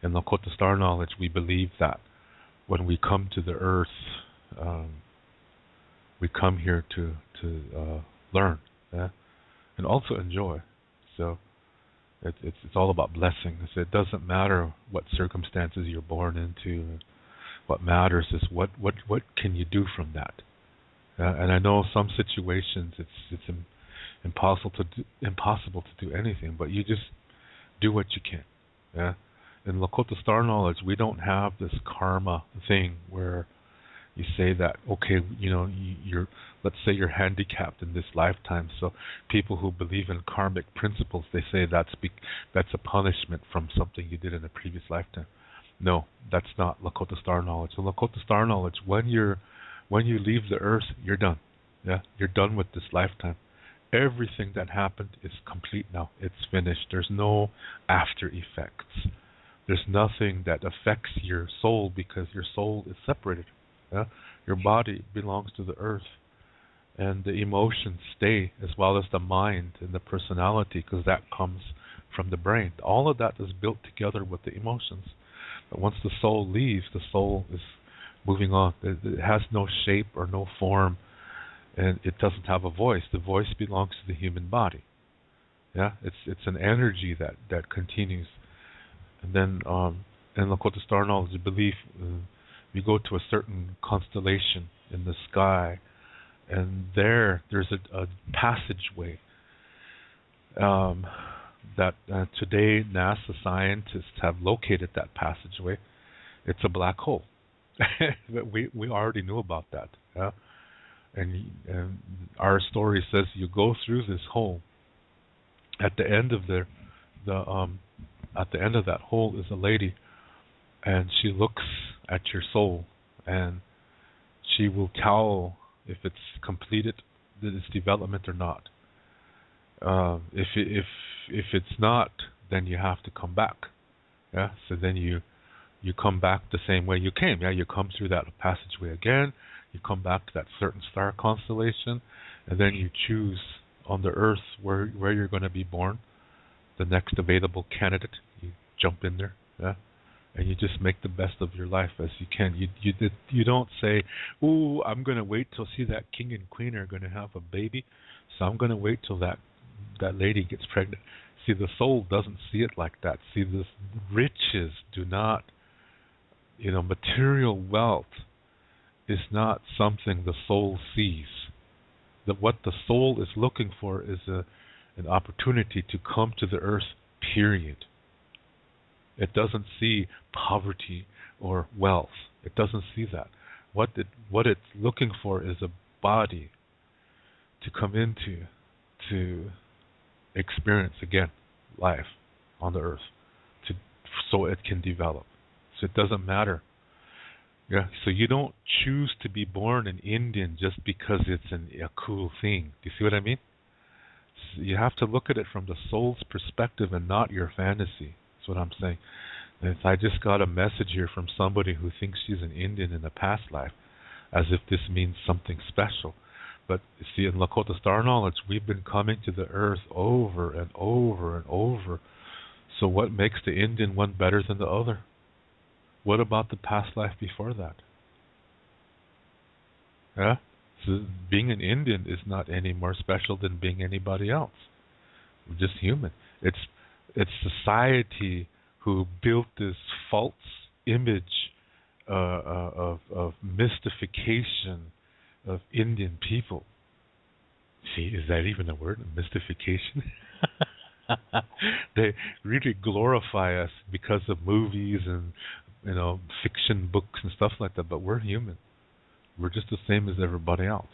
In Lakota Star Knowledge, we believe that when we come to the earth, um, we come here to learn, yeah, and also enjoy. So it's all about blessings. It doesn't matter what circumstances you're born into. What matters is what can you do from that. And I know some situations it's impossible to do anything, but you just do what you can. Yeah. In Lakota Star Knowledge, we don't have this karma thing where you say that, okay, you're, let's say you're handicapped in this lifetime. So people who believe in karmic principles, they say that's a punishment from something you did in a previous lifetime. No, that's not Lakota Star Knowledge. So Lakota Star Knowledge, when you leave the earth, you're done. Yeah, you're done with this lifetime. Everything that happened is complete now. It's finished. There's no after effects. There's nothing that affects your soul because your soul is separated. Yeah? Your body belongs to the earth, and the emotions stay, as well as the mind and the personality, because that comes from the brain. All of that is built together with the emotions. But once the soul leaves, the soul is moving on. It has no shape or no form, and it doesn't have a voice. The voice belongs to the human body. Yeah, it's an energy that continues. And then in Lakota Star Knowledge belief, you go to a certain constellation in the sky, and there's a passageway that today NASA scientists have located that passageway. It's a black hole. we already knew about that. Yeah? And our story says you go through this hole. At the end of at the end of that hole is a lady, and she looks at your soul, and she will tell if it's completed its development or not. If it's not, then you have to come back. Yeah. So then you come back the same way you came. Yeah. You come through that passageway again. You come back to that certain star constellation, and then you choose on the earth where you're going to be born. The next available candidate, you jump in there. Yeah. And you just make the best of your life as you can. You don't say, "Ooh, I'm going to wait till see that king and queen are going to have a baby, so I'm going to wait till that lady gets pregnant." See, the soul doesn't see it like that. See, the riches do not, material wealth is not something the soul sees. What the soul is looking for is an opportunity to come to the earth, period. It doesn't see poverty or wealth. It doesn't see that. What it's looking for is a body to come into to experience again life on the earth, so it can develop. So it doesn't matter. Yeah. So you don't choose to be born an Indian just because it's a cool thing. Do you see what I mean? So you have to look at it from the soul's perspective and not your fantasy. That's what I'm saying. I just got a message here from somebody who thinks she's an Indian in a past life, as if this means something special. But see, in Lakota Star Knowledge, we've been coming to the earth over and over and over. So what makes the Indian one better than the other? What about the past life before that? Yeah? So being an Indian is not any more special than being anybody else. We're just human. It's society who built this false image of mystification of Indian people. See, is that even a word? Mystification? They really glorify us because of movies and fiction books and stuff like that. But we're human. We're just the same as everybody else.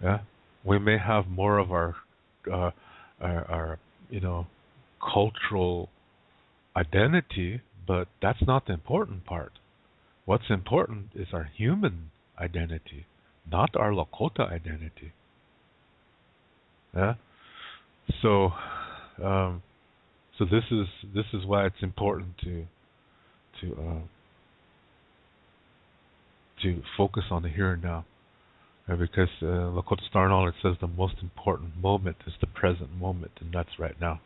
Yeah, we may have more of our cultural identity, but that's not the important part. What's important is our human identity, not our Lakota identity. Yeah. So this is why it's important to focus on the here and now, because Lakota Star Knowledge says the most important moment is the present moment, and that's right now.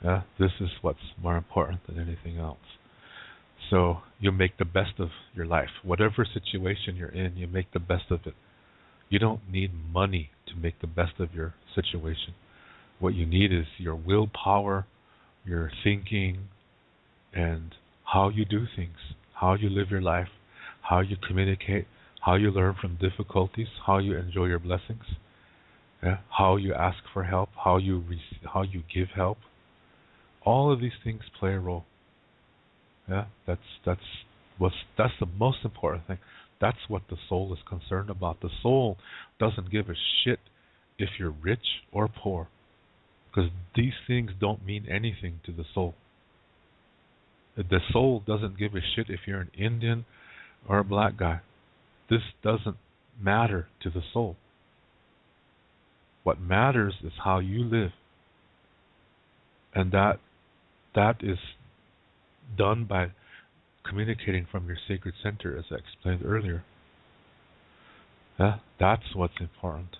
Yeah, this is what's more important than anything else. So you make the best of your life. Whatever situation you're in, you make the best of it. You don't need money to make the best of your situation. What you need is your willpower, your thinking, and how you do things, how you live your life, how you communicate, how you learn from difficulties, how you enjoy your blessings, yeah? How you ask for help, how you give help. All of these things play a role. Yeah, that's the most important thing. That's what the soul is concerned about. The soul doesn't give a shit if you're rich or poor, because these things don't mean anything to the soul. The soul doesn't give a shit if you're an Indian or a black guy. This doesn't matter to the soul. What matters is how you live. And that is done by communicating from your sacred center, as I explained earlier. That's what's important.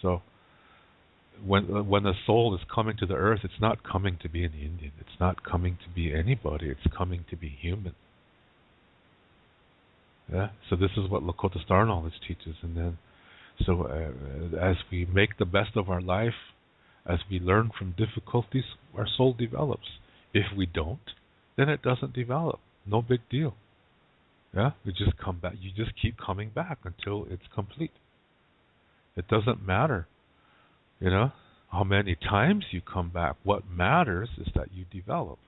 So when the soul is coming to the earth, it's not coming to be an Indian. It's not coming to be anybody. It's coming to be human. Yeah. So this is what Lakota Star Knowledge teaches, and then as we make the best of our life, as we learn from difficulties, our soul develops. If we don't, then it doesn't develop. No big deal. Yeah, we just come back. You just keep coming back until it's complete. It doesn't matter, how many times you come back. What matters is that you develop.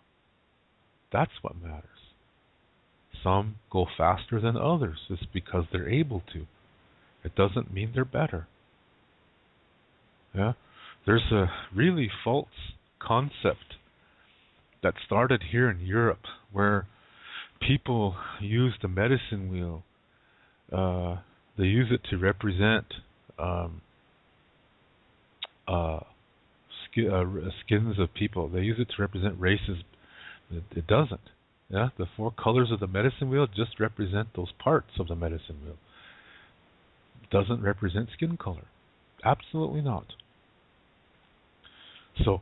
That's what matters. Some go faster than others. It's because they're able to. It doesn't mean they're better. Yeah, there's a really false concept that started here in Europe, where people use the medicine wheel. They use it to represent skins of people. They use it to represent races. It doesn't. Yeah, the 4 colors of the medicine wheel just represent those parts of the medicine wheel. It doesn't represent skin color. Absolutely not. So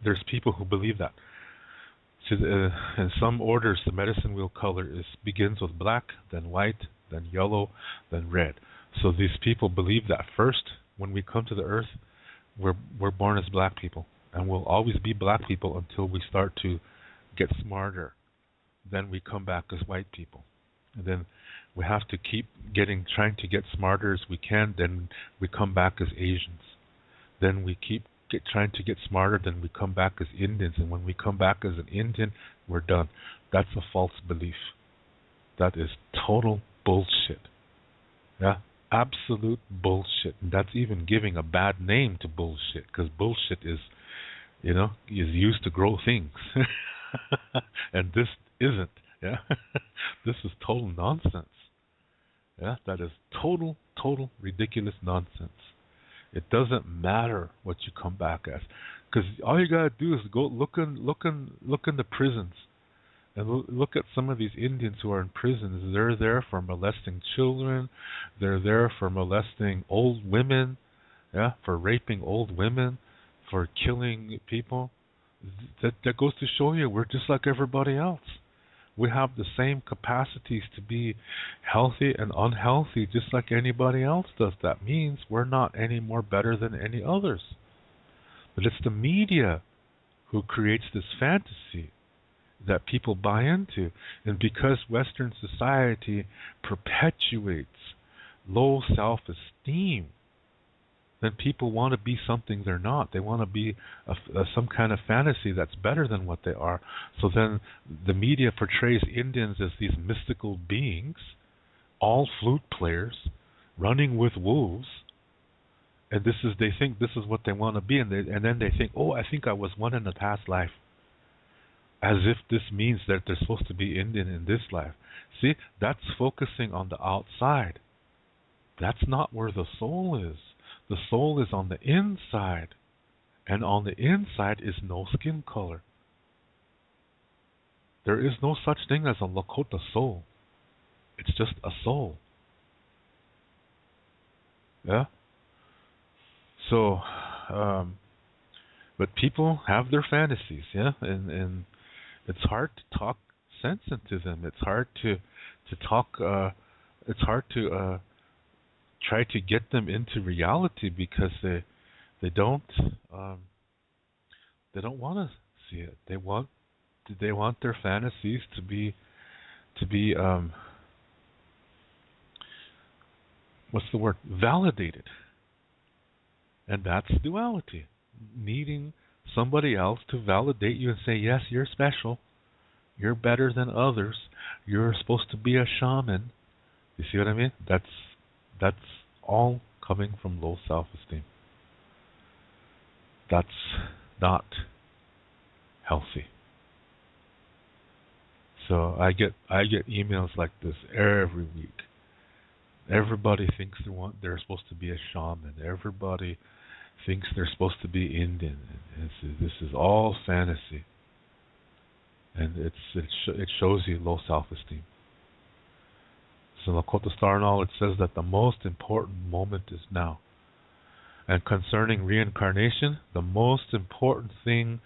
there's people who believe that. So, in some orders, the medicine wheel color begins with black, then white, then yellow, then red. So these people believe that first, when we come to the earth, we're born as black people, and we'll always be black people until we start to get smarter. Then we come back as white people, and then we have to keep trying to get smarter as we can. Then we come back as Asians. Then we keep trying to get smarter. Then we come back as Indians, and when we come back as an Indian, we're done. That's a false belief. That is total bullshit. Yeah, absolute bullshit. And that's even giving a bad name to bullshit, because bullshit is used to grow things, and this isn't. Yeah, this is total nonsense. Yeah, that is total ridiculous nonsense. It doesn't matter what you come back as, because all you gotta do is go look in the prisons, and look at some of these Indians who are in prisons. They're there for molesting children. They're there for molesting old women. Yeah, for raping old women, for killing people. That goes to show you we're just like everybody else. We have the same capacities to be healthy and unhealthy just like anybody else does. That means we're not any more better than any others. But it's the media who creates this fantasy that people buy into. And because Western society perpetuates low self-esteem, then people want to be something they're not. They want to be some kind of fantasy that's better than what they are. So then the media portrays Indians as these mystical beings, all flute players, running with wolves, and they think this is what they want to be, and then they think, oh, I think I was one in a past life, as if this means that they're supposed to be Indian in this life. See, that's focusing on the outside. That's not where the soul is. The soul is on the inside, and on the inside is no skin color. There is no such thing as a Lakota soul. It's just a soul. Yeah? So, But people have their fantasies, yeah, and it's hard to talk sense into them. It's hard to talk. It's hard to try to get them into reality because they don't um, they don't want to see it. They want their fantasies to be what's the word, validated, and that's duality. Needing somebody else to validate you and say, yes, you're special, you're better than others, you're supposed to be a shaman. You see what I mean? That's all coming from low self-esteem. That's not healthy. So I get emails like this every week. Everybody thinks they're supposed to be a shaman. Everybody thinks they're supposed to be Indian. This is all fantasy, and it shows you low self-esteem. So Lakota Star Knowledge says that the most important moment is now. And concerning reincarnation, the most important thing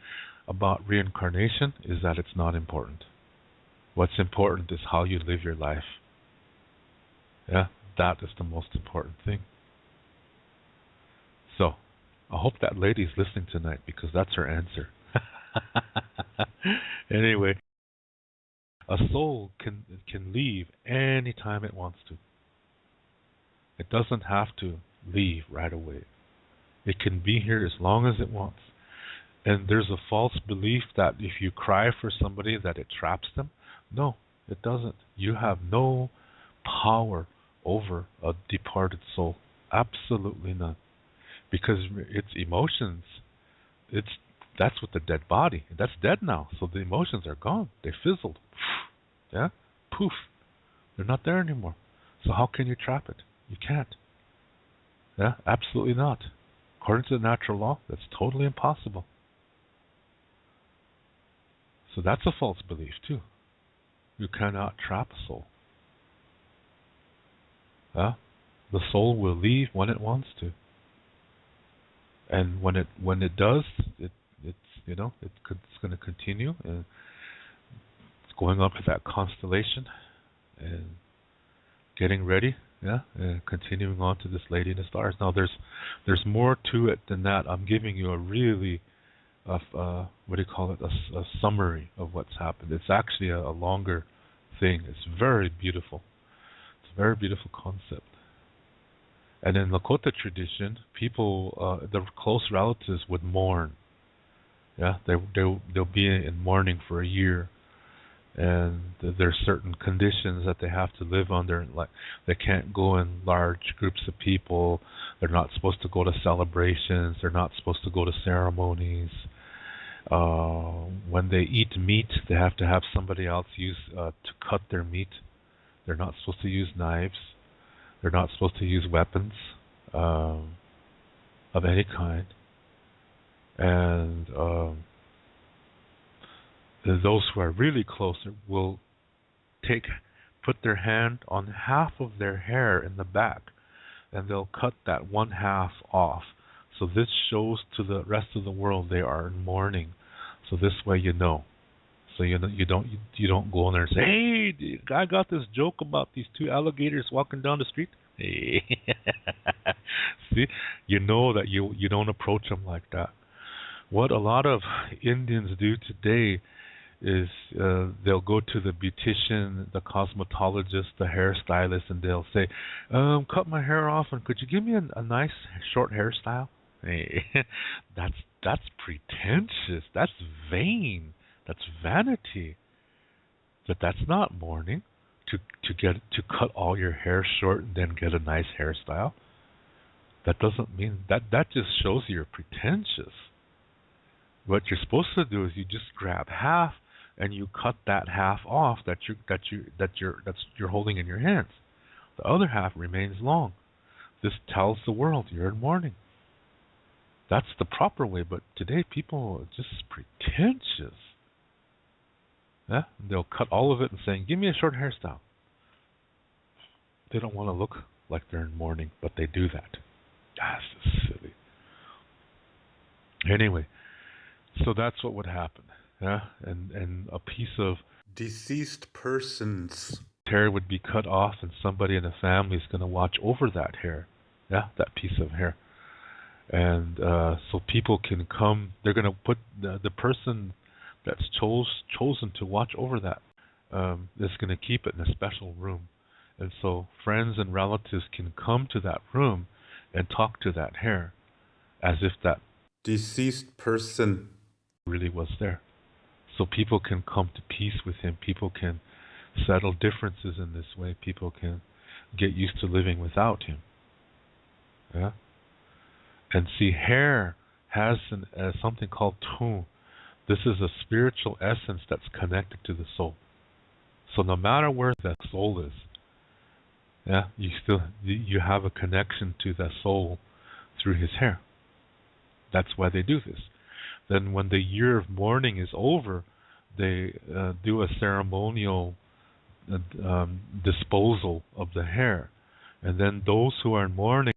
about reincarnation is that it's not important. What's important is how you live your life. Yeah, that is the most important thing. So, I hope that lady's listening tonight because that's her answer. Anyway, a soul can leave any time it wants to. It doesn't have to leave right away. It can be here as long as it wants. And there's a false belief that if you cry for somebody that it traps them. No, it doesn't. You have no power over a departed soul. Absolutely none. Because its emotions, that's with the dead body. That's dead now. So the emotions are gone. They fizzled. Yeah? Poof. They're not there anymore. So how can you trap it? You can't. Yeah? Absolutely not. According to the natural law, that's totally impossible. So that's a false belief too. You cannot trap a soul. Yeah? The soul will leave when it wants to. And when it does, it's going to continue, and it's going up to that constellation and getting ready, yeah, and continuing on to this lady in the stars. Now there's more to it than that. I'm giving you a really what do you call it? A summary of what's happened. It's actually a longer thing. It's very beautiful. It's a very beautiful concept. And in Lakota tradition, people, the close relatives would mourn. Yeah, they'll be in mourning for a year, and there's certain conditions that they have to live under. Like they can't go in large groups of people. They're not supposed to go to celebrations. They're not supposed to go to ceremonies. When they eat meat, they have to have somebody else use to cut their meat. They're not supposed to use knives. They're not supposed to use weapons of any kind. And those who are really close will put their hand on half of their hair in the back, and they'll cut that one half off. So this shows to the rest of the world they are in mourning. So this way you know. So you don't go in there and say, "Hey, I got this joke about these two alligators walking down the street." Hey. See, you know that you don't approach them like that. What a lot of Indians do today is they'll go to the beautician, the cosmetologist, the hairstylist, and they'll say, "Cut my hair off, and could you give me a nice short hairstyle?" Hey, that's pretentious. That's vain. That's vanity. That's not mourning. To cut all your hair short and then get a nice hairstyle. That doesn't mean that just shows you're pretentious. What you're supposed to do is you just grab half and you cut that half off that you're holding in your hands. The other half remains long. This tells the world you're in mourning. That's the proper way, but today people are just pretentious. Yeah? They'll cut all of it and saying, "Give me a short hairstyle." They don't want to look like they're in mourning, but they do that. That's just silly. Anyway, So that's what would happen. Yeah, and a piece of deceased person's hair would be cut off, and somebody in the family is going to watch over that hair. Yeah, that piece of hair. And so people can come. They're going to put the person that's chosen to watch over that is going to keep it in a special room. And so friends and relatives can come to that room and talk to that hair as if that deceased person really was there. So people can come to peace with him. People can settle differences in this way. People can get used to living without him. Yeah. And see, hair has something called tu. This is a spiritual essence that's connected to the soul. So no matter where the soul is, yeah, you have a connection to the soul through his hair. That's why they do this. Then when the year of mourning is over, they do a ceremonial disposal of the hair. And then those who are in mourning,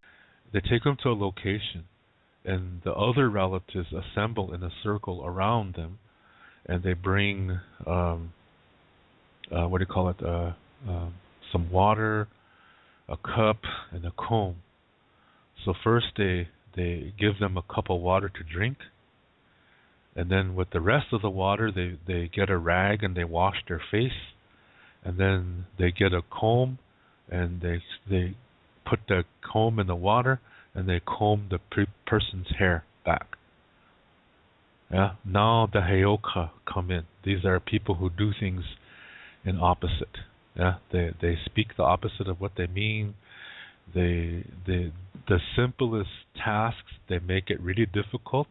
they take them to a location, and the other relatives assemble in a circle around them, and they bring some water, a cup, and a comb. So first they give them a cup of water to drink, and then with the rest of the water they get a rag and they wash their face, and then they get a comb and they put the comb in the water and they comb the person's hair back. Yeah. Now the Heyoka come in. These are people who do things in opposite. Yeah. They speak the opposite of what they mean. The simplest tasks, they make it really difficult.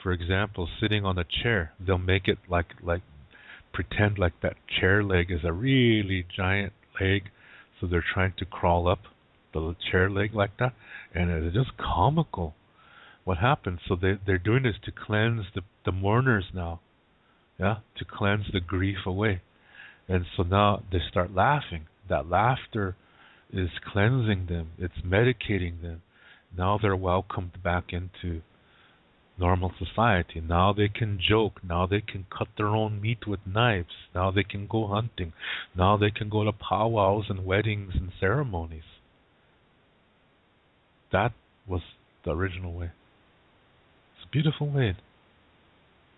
For example, sitting on a chair, they'll make it like pretend like that chair leg is a really giant leg, so they're trying to crawl up the chair leg like that, and it's just comical what happens. So they're doing this to cleanse the mourners now, yeah, to cleanse the grief away. And so now they start laughing. That laughter is cleansing them. It's medicating them. Now they're welcomed back into normal society. Now they can joke. Now they can cut their own meat with knives. Now they can go hunting. Now they can go to powwows and weddings and ceremonies. That was the original way. It's a beautiful way.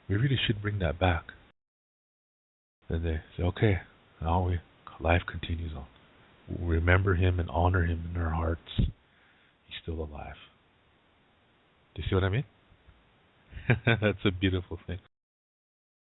We really should bring that back. And they say, okay, now life continues on. We'll remember him and honor him in our hearts. He's still alive. Do you see what I mean? That's a beautiful thing.